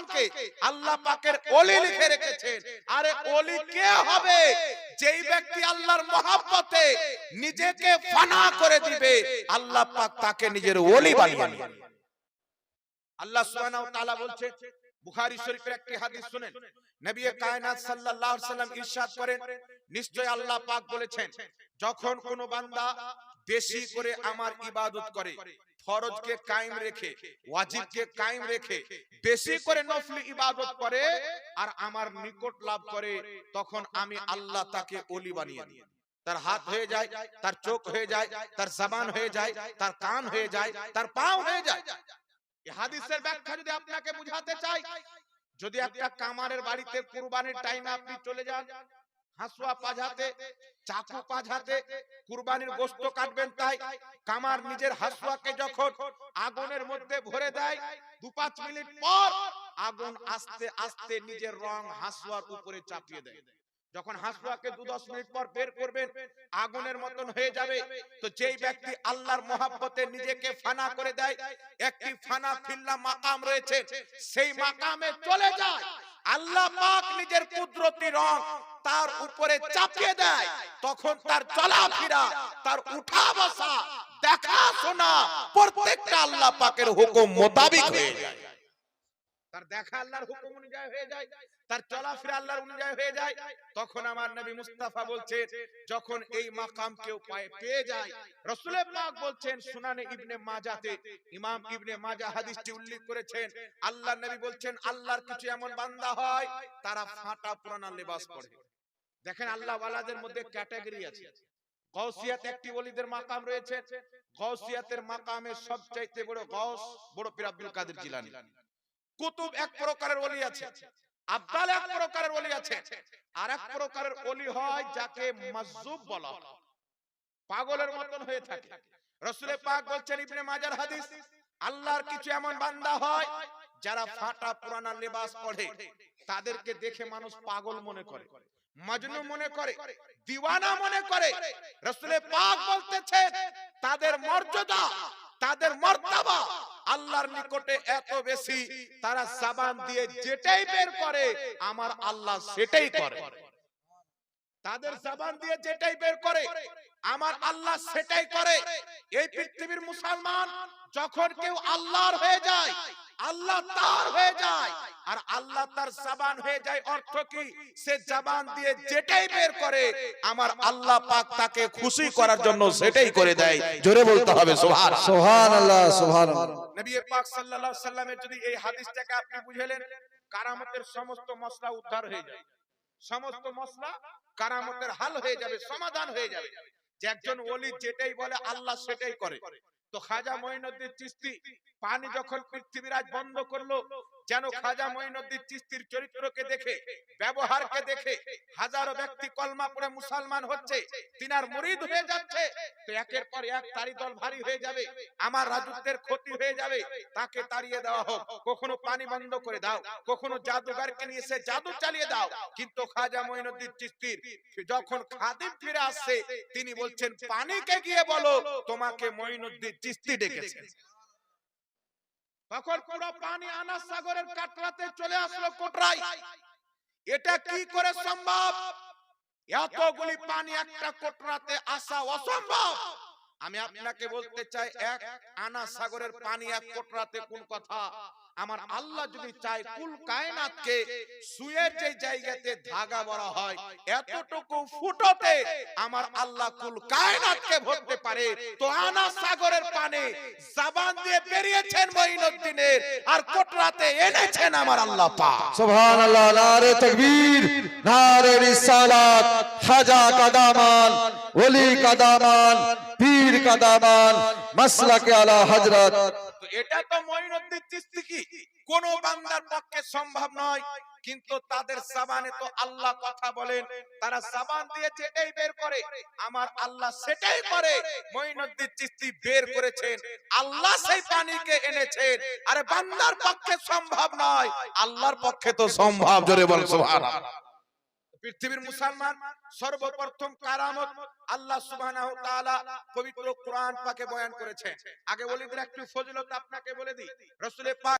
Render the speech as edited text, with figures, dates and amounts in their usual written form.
মাকামকে আল্লাহ পাকের ওলি লিখে রেখেছেন। আরে ওলি কে হবে? যেই ব্যক্তি আল্লাহর মহব্বতে নিজেকে ফানা করে দিবে, আল্লাহ পাক তাকে নিজের ওলি বানিয়ে নেবেন। আল্লাহ সুবহানাহু ওয়া তাআলা বলছেন, বুখারী শরীফের একটি হাদিস শুনেন, নবী কায়নাত সাল্লাল্লাহু আলাইহি ওয়াসাল্লাম ইরশাদ করেন, নিশ্চয় আল্লাহ পাক বলেছেন, যখন কোন বান্দা বেশি করে আমার ইবাদত করে, ফরজকে কায়েম রেখে, ওয়াজিবকে কায়েম রেখে বেশি করে নফল ইবাদত করে আর আমার নিকট লাভ করে, তখন আমি আল্লাহ তাকে ওলি বানিয়ে দিই। তার হাত হয়ে যায়, তার চোখ হয়ে যায়, তার জবান হয়ে যায়, তার কান হয়ে যায়, তার পাও হয়ে যায়। এই হাদিসের ব্যাখ্যা যদি আপনাকে বুঝাতে চাই, যদি একটা কামারের বাড়িতে কুরবানির টাইমে আপনি চলে যান, হাসুয়া পাঝাতে, চাকু পাঝাতে, কুরবানির গোশত কাটবেন, তাই কামার নিজের হাসুয়াকে যখন আগুনের মধ্যে ভরে দেয়, 2-5 মিনিট পর আগুন আস্তে আস্তে নিজের রং হাসুয়ার উপরে চাপিয়ে দেয়। যখন হাসুয়াকে 2-10 মিনিট পর বের করবেন, আগুনের মতন হয়ে যাবে। তো যেই ব্যক্তি আল্লাহর মহব্বতে নিজেকে ফানা করে দেয়, একটি ফানা ফিল্লা মাকাম রয়েছে, সেই মাকামে চলে যায়, আল্লাহ পাক নিজের কুদরতি রং তার উপরে চাপিয়ে দেয়। তখন তার চলাফেরা, তার উঠা বসা, দেখাশোনা প্রত্যেকটা আল্লাহ পাকের হুকুম মোতাবেক হয়ে যায়। তার দেখা আল্লাহর হুকুম অনুযায়ী হয়ে যায়, তার চলাফেরা আল্লাহর অনুযায়ী হয়ে যায়। তখন আমার নবী মুস্তাফা বলছেন, যখন এই মাকাম কেউ পেয়ে যায়, রাসূল পাক বলছেন, সুনানে ইবনে মাজাতে ইমাম ইবনে মাজাহ হাদিসটি উল্লেখ করেছেন, আল্লাহর নবী বলছেন, আল্লাহর কিছু এমন বান্দা হয় তারা ফাটা পুরানা লেবাস পরে। দেখেন আল্লাহ ওয়ালাদের মধ্যে ক্যাটাগরি আছে। গাউসিয়াত একটি ওলিদের মাকাম রয়েছে, গাউসিয়াতের মাকামে সবচাইতে বড় গাউস বড় পীর আব্দুল কাদের জিলানী। কুতুব এক প্রকারের ওলি আছে, আব্দাল এক প্রকারের ওলি আছে, আর এক প্রকারের ওলি হয় যাকে মাজজুব বলা হয়, পাগলের মতন হয়ে থাকে। রাসূল পাক বলছেন, ইবনে মাজার হাদিস, আল্লাহর কিছু এমন বান্দা হয় যারা ফাটা পুরানা লেবাস পরে, তাদেরকে দেখে মানুষ পাগল মনে করে, মাজনু মনে করে, দিওয়ানা মনে করে। রাসূল পাক বলতেছেন, তাদের মর্যাদা, তাদের মর্তবা আল্লাহর নিকটে এত বেশি, তারা জবান দিয়ে যেটাই বের করে আমার আল্লাহ সেটাই করে। তাদের জবান দিয়ে যেটাই বের করে আমার আল্লাহ সেটাই করে। এই পৃথিবীর মুসলমান যখন কেউ আল্লাহর হয়ে যায়, আল্লাহ তার হয়ে যায়, আর আল্লাহ তার জবান হয়ে যায়, অর্থ কি? সে জবান দিয়ে যেটাই বের করে আমার আল্লাহ পাক তাকে খুশি করার জন্য সেটাই করে দেয়। জোরে বলতে হবে সুবহানাল্লাহ, সুবহানাল্লাহ, সুবহানাল্লাহ। নবী পাক সাল্লাল্লাহু আলাইহি সাল্লামের যদি এই হাদিসটাকে আপনি বুঝলেন, কারামতের সমস্ত মসলা উদ্ধার হয়ে যায়, সমস্ত মসলা কারামতের হাল হয়ে যাবে, সমাধান হয়ে যাবে। যে একজন ওলি যেটাই বলে আল্লাহ সেটাই করে। তো খাজা মঈনুদ্দিন চিশতি পানি যখন পৃথিবীর আজ বন্ধ করলো, যেন খাজা মঈনুদ্দিন চিশতির চরিত্রকে দেখে, ব্যবহারকে দেখে হাজারো ব্যক্তি কলমা পড়ে মুসলমান হচ্ছে, তিনার মুরিদ হয়ে যাচ্ছে। তো একের পর এক তারি দল ভারী হয়ে যাবে, আমার রাজত্বের ক্ষতি হয়ে যাবে, তাকে তাড়িয়ে দেওয়া হোক, কখনো পানি বন্ধ করে দাও, কখনো জাদুগারকে নিয়ে এসে জাদু চালিয়ে দাও। কিন্তু খাজা মঈনুদ্দিন চিশতির যখন খাদিম ফিরে আসছে, তিনি বলছেন, পানিকে গিয়ে বলো তোমাকে মঈনুদ্দিন চিশতি ডেকেছেন। তখন পুরো পানি আনাস সাগরের কাটরাতে চলে আসলো কোটরায়। এটা কি করে সম্ভব? এতগুলি পানি একটা কোটরাতে আসা অসম্ভব। আমি আপনাকে বলতে চাই, এক আনা সাগরের পানি এক কোটরাতে কোন কথা? আমার আল্লাহ যদি চায় কুল কায়নাতকে সুয়ের যে জায়গাতে ধাগা বলা হয়, এতটুকু ফুটোতে আমার আল্লাহ কুল কায়নাতকে ভরতে পারে। তো আনা সাগরের পানি জবান দিয়ে বেরিয়েছেন মঈনুদ্দিনের, আর কোটরাতে এনেছেন আমার আল্লাহ পাক। সুবহানাল্লাহ, নারে তাকবীর, নারে রিসালাত, খাজা কাদামান, ওলি কাদামান, পীর কাদামান, মাসলাকে আলা হযরত। তো এটা তো মঈনুদ্দিন চিশতি কি কোন বান্দার পক্ষে সম্ভব নয়, কিন্তু তাদের জবানে তো আল্লাহ কথা বলেন, তারা জবান দিয়ে যেটাই বের করে আমার আল্লাহ সেটাই করে। মঈনুদ্দিন চিশতি বের করেছেন, আল্লাহ সেই পানিকে এনেছেন। আরে বান্দার পক্ষে সম্ভব নয়, আল্লাহর পক্ষে তো সম্ভব। জোরে বল সুবহানাল্লাহ। পৃথিবীর মুসলমান সর্বপ্রথম কারামত আল্লাহ সুবহানাহু ওয়া তাআলা পবিত্র কোরআন পাকে বয়ান করেছেন। আগে ওলিদের একটু ফজিলত আপনাকে বলে দিই। রাসূল পাক